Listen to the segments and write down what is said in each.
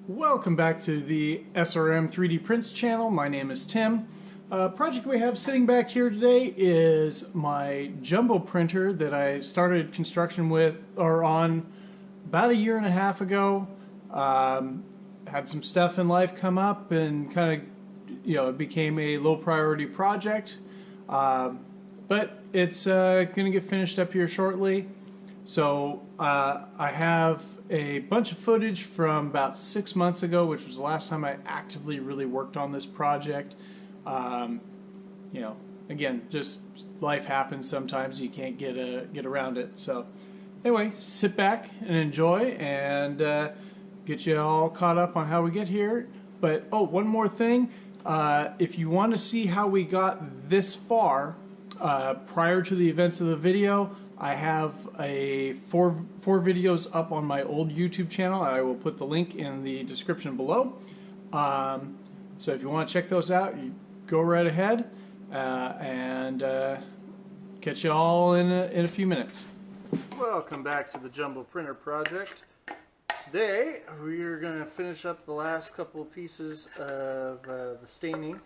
Welcome back to the SRM 3D Prints channel. My name is Tim. Project we have sitting back here today is my jumbo printer that I started construction with or on about a year and a half ago. Had some stuff in life come up and kind of, it became a low priority project. But it's going to get finished up here shortly. So I have a bunch of footage from about 6 months ago, which was the last time I actively really worked on this project. Again, just life happens sometimes. You can't get around it. So anyway, sit back and enjoy and get you all caught up on how we get here. But one more thing. If you want to see how we got this far prior to the events of the video, I have four videos up on my old YouTube channel. I will put the link in the description below. So if you want to check those out, you go right ahead and catch you all in a few minutes. Welcome back to the Jumbo Printer Project. Today we are going to finish up the last couple of pieces of the staining.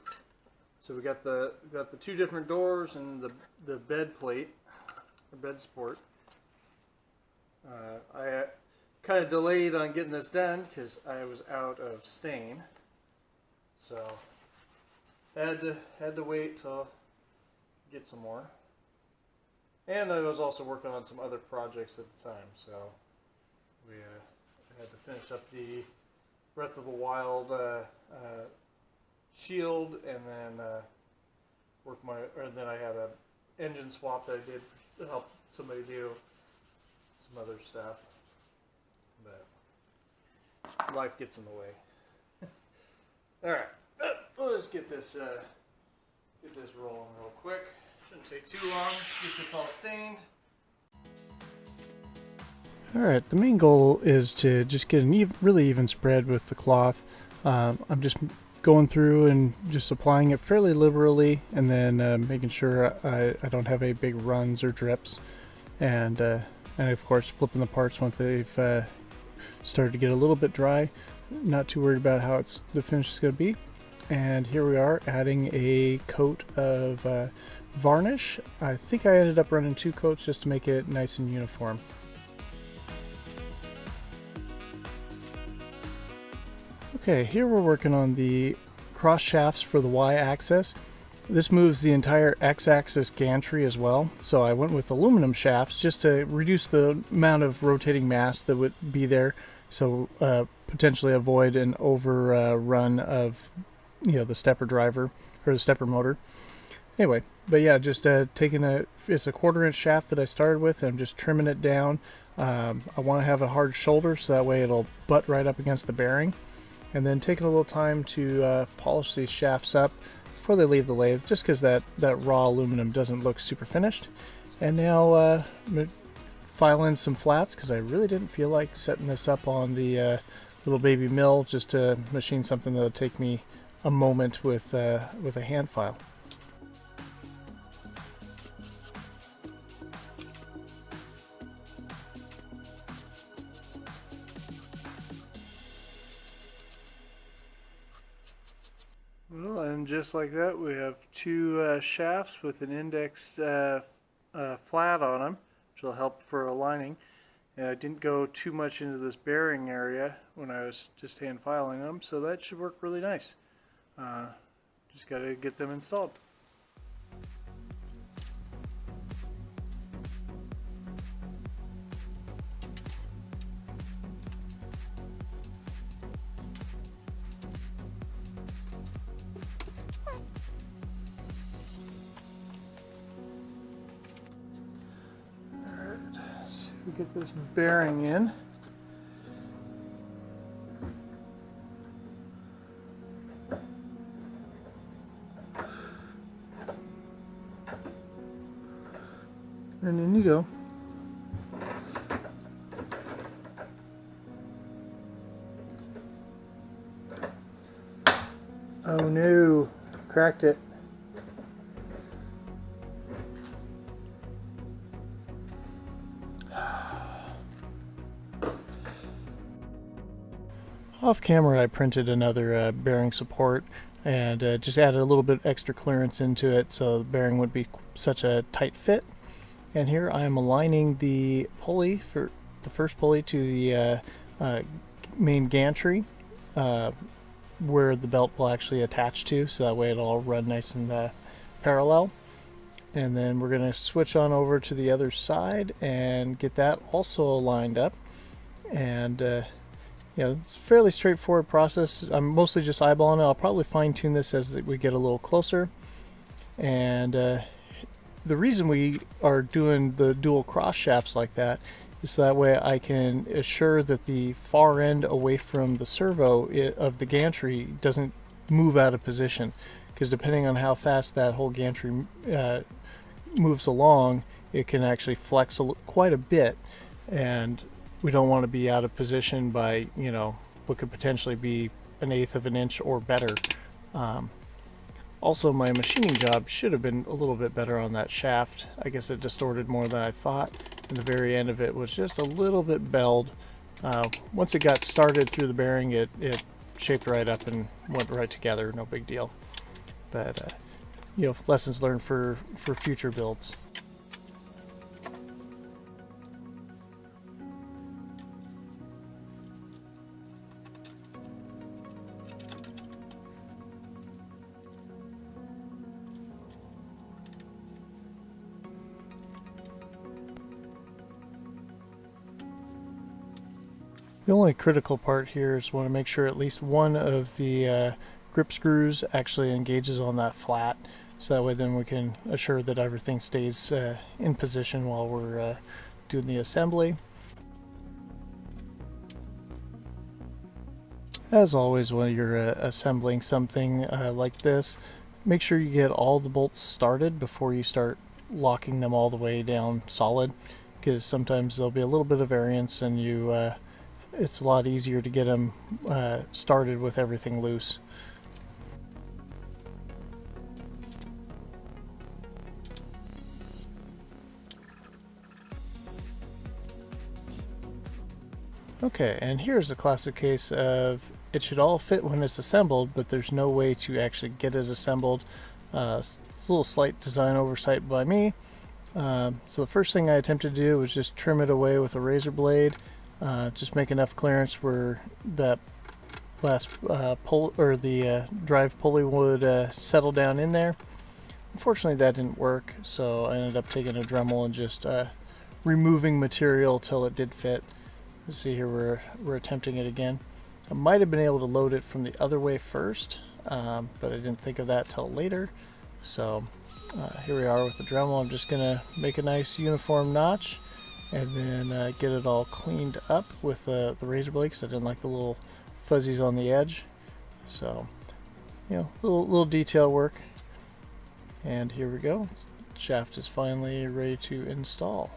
So we got the two different doors and the bed plate. Bed support. I kind of delayed on getting this done because I was out of stain, so had to wait till get some more. And I was also working on some other projects at the time, so we had to finish up the Breath of the Wild shield, and then then I had a engine swap that I did to help somebody do some other stuff, but life gets in the way. All right, we'll just get this rolling real quick. Shouldn't take too long. Get this all stained. All right, the main goal is to just get a really even spread with the cloth. I'm just going through and just applying it fairly liberally, and then making sure I don't have any big runs or drips, and of course flipping the parts once they've started to get a little bit dry. Not too worried about how the finish is going to be. And here we are adding a coat of varnish. I think I ended up running 2 coats just to make it nice and uniform. Okay, here we're working on the cross shafts for the Y-axis. This moves the entire X-axis gantry as well, so I went with aluminum shafts just to reduce the amount of rotating mass that would be there, so potentially avoid an overrun of the stepper driver or the stepper motor. Anyway, but yeah, just taking it's a 1/4 inch shaft that I started with, and I'm just trimming it down. I want to have a hard shoulder so that way it'll butt right up against the bearing. And then taking a little time to polish these shafts up before they leave the lathe, just because that raw aluminum doesn't look super finished. And now file in some flats, because I really didn't feel like setting this up on the little baby mill just to machine something that'll take me a moment with a hand file. Well, and just like that, we have 2 shafts with an indexed flat on them, which will help for aligning. And I didn't go too much into this bearing area when I was just hand filing them, so that should work really nice. Just got to get them installed. We get this bearing in. And in you go. Oh no, cracked it. Off camera I printed another bearing support and just added a little bit extra clearance into it so the bearing wouldn't be such a tight fit. And here I am aligning the pulley, for the first pulley, to the main gantry where the belt will actually attach to, so that way it'll all run nice and parallel. And then we're going to switch on over to the other side and get that also lined up. And it's a fairly straightforward process. I'm mostly just eyeballing it. I'll probably fine tune this as we get a little closer. And the reason we are doing the dual cross shafts like that is so that way I can assure that the far end away from the servo of the gantry doesn't move out of position, because depending on how fast that whole gantry moves along, it can actually flex quite a bit, and we don't want to be out of position by what could potentially be 1/8 of an inch or better. Also, my machining job should have been a little bit better on that shaft. I guess it distorted more than I thought, and the very end of it was just a little bit belled. Once it got started through the bearing, it shaped right up and went right together, no big deal. But lessons learned for future builds. The only critical part here is want to make sure at least one of the grip screws actually engages on that flat, so that way then we can assure that everything stays in position while we're doing the assembly. As always, when you're assembling something like this, make sure you get all the bolts started before you start locking them all the way down solid, because sometimes there'll be a little bit of variance and it's a lot easier to get them started with everything loose. Okay, and here's a classic case of it should all fit when it's assembled, but there's no way to actually get it assembled. It's a little slight design oversight by me. So the first thing I attempted to do was just trim it away with a razor blade. Just make enough clearance where that last pull or the drive pulley would settle down in there. Unfortunately, that didn't work, so I ended up taking a Dremel and just removing material till it did fit. You see here we're attempting it again. I might have been able to load it from the other way first, but I didn't think of that till later. So here we are with the Dremel. I'm just gonna make a nice uniform notch and then get it all cleaned up with the razor blade, because I didn't like the little fuzzies on the edge. So little detail work. And here we go. The shaft is finally ready to install.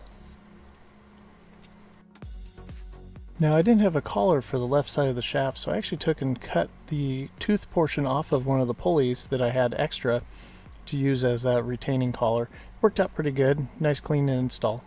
Now, I didn't have a collar for the left side of the shaft, so I actually took and cut the tooth portion off of one of the pulleys that I had extra to use as that retaining collar. Worked out pretty good. Nice clean install.